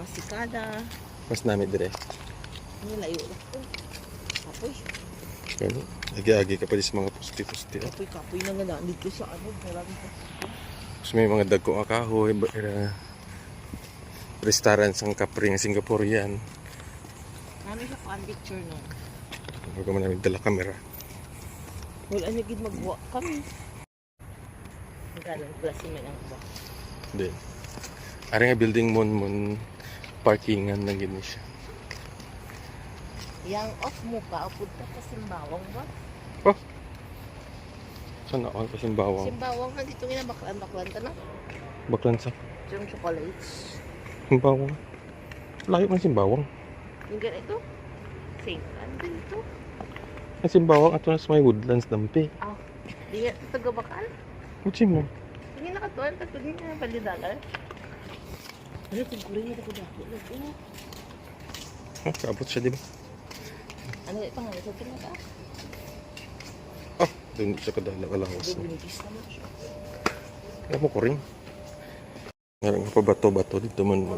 masikada. Mas namin dire. Ano layo na po. Kapoy. Ano? Agi-agi ka pa sa mga pusti-pusti. Kapoy na nga dito sa ano. Maraming po. Tapos may mga dagko nga kahoy. Restaurant sang Capri ng Singaporean. Ano siya pa ang picture no? Bago man namin dala kamera. Wala niya gid magwa kami. Galang klase man ang ba. Then, ari nga building mon parkingan lang gini siya. Yang off mo ka, upod ka sa Simbawang ba? Oh! Saan ako? Kasi bawang. Simbawang na dito baklan ka na. Baklan sa Yung chocolates. Simbawang. Layo man Simbawang. Yung ganito. Same. Ano ganito? Ang Simbawang ato na sa may woodlands dampi. Ah, di nga taga-bakal. Kutsi mo. Hindi nakatuan, tatugin nga palidagal. Ano, pagkulay niya ako dako. Oh, kaabot siya, di ba? Ano yung pangalan sa tinata? Ah, doon siya kadala-kalawas. Bubunigis naman siya. Kaya mo ko rin. Meron nga pa bato-bato dito man mo.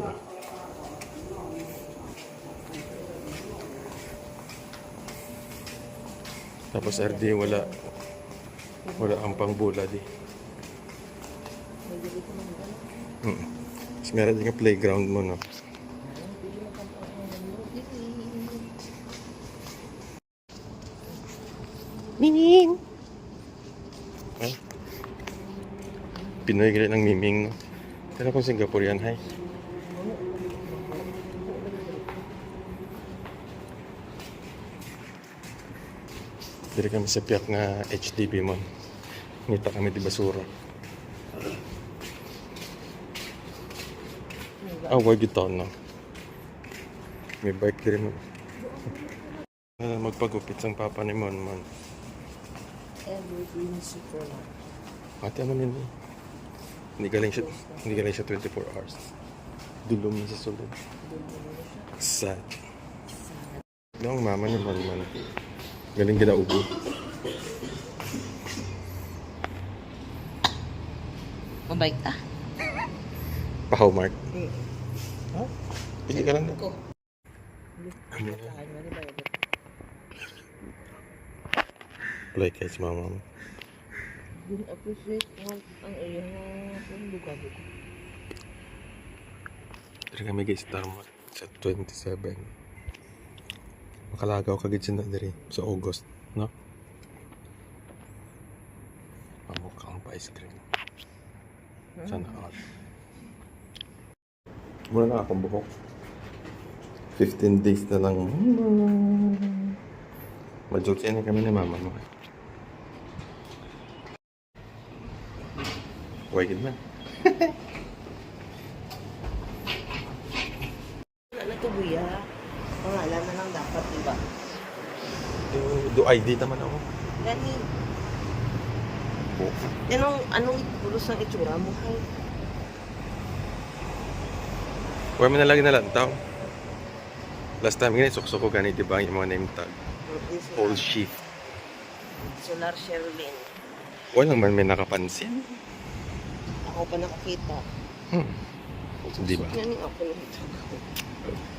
Tapos RD wala ang pangbula di. Tapos meron din nga playground mo no. Miming! Ay. Pinoy galit ng miming no. Pero kung Singaporean hay. Diri kami sa piyak nga HDB mo. Ngita kami di basura. Wag ito no. May bike diri mo. Magpagupit sang papa ni Mon. Evergreen super lang. Ate ano nini? Hindi galing siya 24 hours. Dulong na sa sulod. Sad. Yung mama ni Mon. Galing ginaubo. Mabait ta? Pahaw Mark. Ha? Pili ka lang na. Ko. Ano? Play kay sa mama mo. Didn't appreciate ang iyong lugar ko. Diri kami guys Starmart sa 27. Makalagaw kagid siya na diri sa August, no? Pamukang pa ice cream. Sana all. Muna na akong buhok. 15 days na lang. Majoke yan kami ni mama mo. Huwag man. Ano to buya? Pangalan na lang dapat, diba? Do ID naman ako. Gani. Oh. Yan anong pulos ng itsura mo? Hay? Huwag mo na lagi nalantaw. Last time ganyan, suksok ko ganit, diba? Yung mga name tag. Whole shift. Solar Sherlin. Walang man may nakapansin. Ako pa nakakita. Diba? Yan yung ako nakita.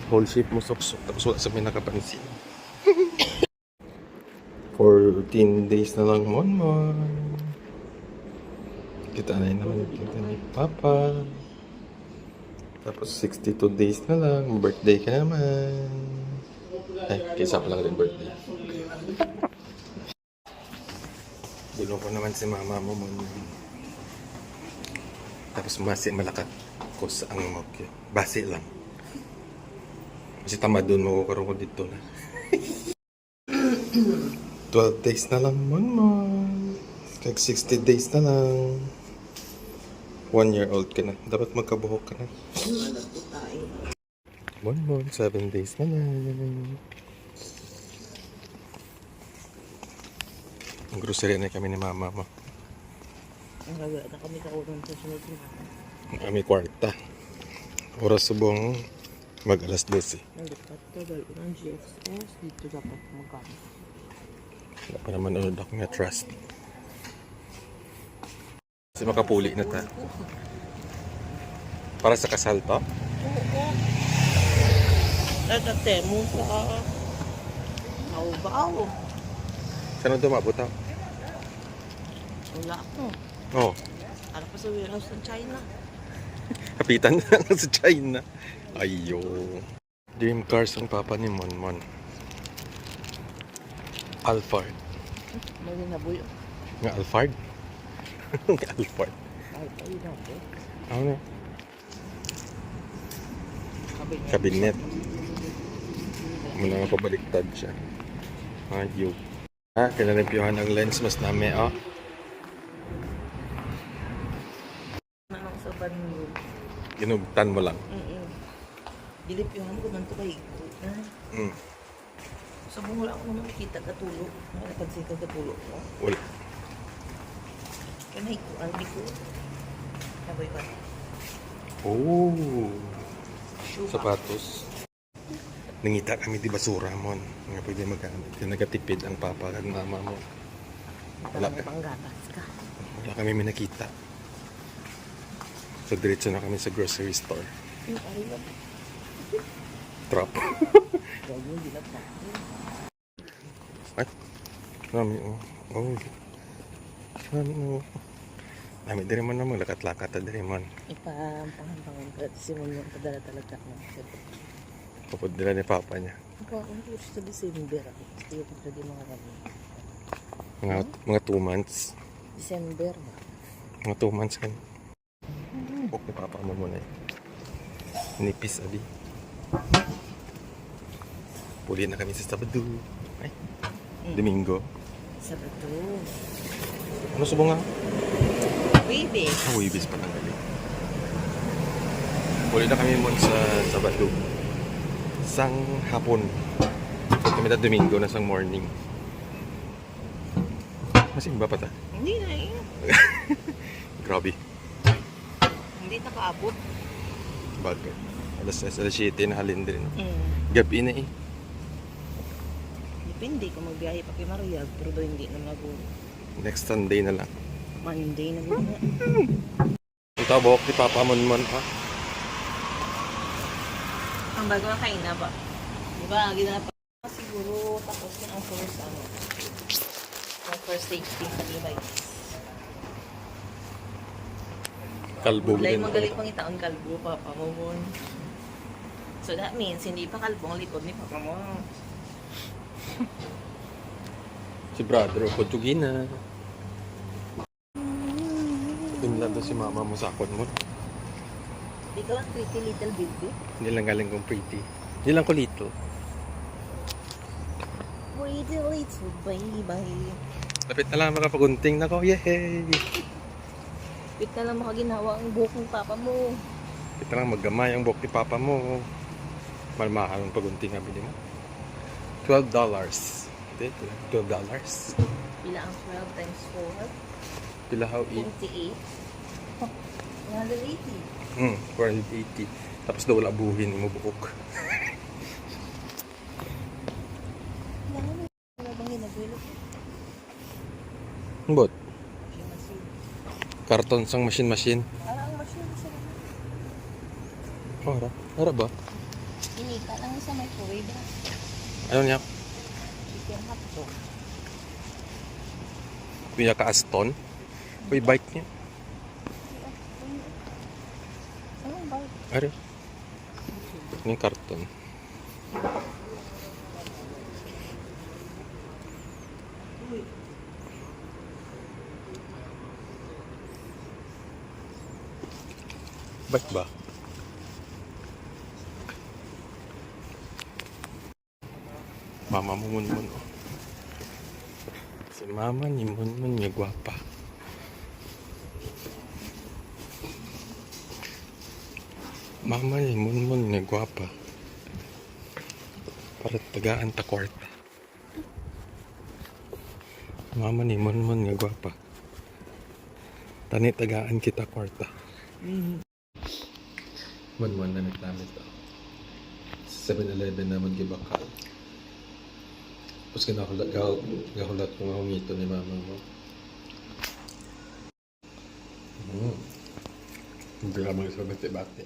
Whole shift mo suksok, tapos wala sa may nakapansin. 14 days na lang mon. Kita na yun naman kita ni Papa. Tapos 62 days na lang, birthday ka naman. Ay, kaysa pa lang rin birthday. Bulong ko naman si mama mo mon. Tapos malakat ko sa ang mokyo. Base lang. Kasi tamad doon makukaroon ko dito na. 12 days na lang mon. Kag 60 days na lang. 1 year old ka na. Dapat magkabuhok ka na. Mon, 7 days na lang. Ang grocery na kami ni mama mo. Wala na kami kaunang sa sunod na. Kami kwarta. Oras subong mag alas 12. Nalipat ka dahil ng GXS. Dito dapat magkano. Wala pa naman unod ako nga trust. Kasi makapuli na ta. Para sa kasal to? Oo. Temo sa Baw. Saan ang dumabot ha? Wala ako. Oh, Ano pa sa warehouse ng China? kapitan na lang sa China. Ayo. Dream cars ang papa ni Monmon. Alphard. Mali na buyo. Nga Alphard? Nga Alphard. Ay, tayo na po. Ano na? Kabinet. Kabinet. Muna nga pabaliktad siya. Ayo. Kinarempyuhan ang lens mas nami, oh. Manong sa banyo. Ginugtan mo lang. Dilipyuhan ko man ito kay Mm. Sa bungo lang ako nakikita katulo. Nakapansin ka katulo ko. Wala. Kanay ko, albi ko. Kaboy ba? Oh. Shoe bag. Sapatos. Nangita kami di basura mo. Nga pwede magamit. Yung nagatipid ang papa at mama mo. Wala Parang ka. panggatas ka. Wala kami may nakita. So diretso na kami sa grocery store. Yung ari lang. Trap. Gawin yung dilat na. Ay. Nami oh. Oh. Nami oh. Nami diri man naman lakat-lakat ta diri man. Ipampangan ka. Simon yung padala talaga mo. Kapod nila ni papa niya. Ako ako sa December ako. Gusto yung pagkagi mga kami. Mga 2 months. December ba? Mga 2 months kan. Buk ni papa mo muna eh. Nipis abi. Puli na kami sa Sabado. Ay. Domingo. Sabado. Ano subong nga? Baby. Ah, Wibis pa lang gali. Puli na kami mo sa Sabado. Sang hapon. Kami na Domingo na sang morning. Masimba pa ta. Hindi na eh. Grabe. Hindi nakaabot. Bagay. Alas 7 na halin din. Mm. Gabi na eh. Depende kung magbiyahe pa kay Maria. Pero doon hindi na mag Next Sunday na lang. Monday na muna. Ang tabok ni Papa Monmon ha. Ang bago na kain na ba? Diba, ginapa siguro tapos na ang first ano. Ang first safety sa device. Kalbo Wala din. yung magaling pang itaon kalbo, Papa mo mo. So that means, hindi pa kalbo ang likod ni Papa mo. Si brother o Portugina. Tingnan to si mama mo sa akon mo. Di ka lang pretty little baby. Hindi lang galing kong pretty. Hindi lang ko little. Pretty little baby. Lapit na lang makapagunting na ko. Yay! Wait na lang makaginawa ang buhok ng Papa mo. Lapit na lang maggamay ang buhok ni Papa mo. Malmahal ang pagunting nga bili mo. $12. Dito, $12. Pila ang 12 times 4? Pila how 8? 28. 180. 480. Tapos daw wala buhin mo buhok. Wala bang ginagwilo? Bot? Machine machine. Karton sang machine. Parang ang machine sa Oh, ara ba? inika lang sa microwave. Ano niya? Chicken hot dog. Kuya ka Aston? Uy, bike niya. Anong ba? Ari. Yung karton. Bike ba? Mama mo Munmun. Oh. Si mama ni Munmun niya gwapa. Mama ni Munmun niya gwapa. Para tagaan ta kwarta. Mama ni Munmun niya gwapa. Tani tagaan kita kwarta. Munmun na naglamit ako. 7-Eleven naman gibakal. Tapos gahulat ko nga humito ni mama mo. Hindi ka mga sa bate-bate.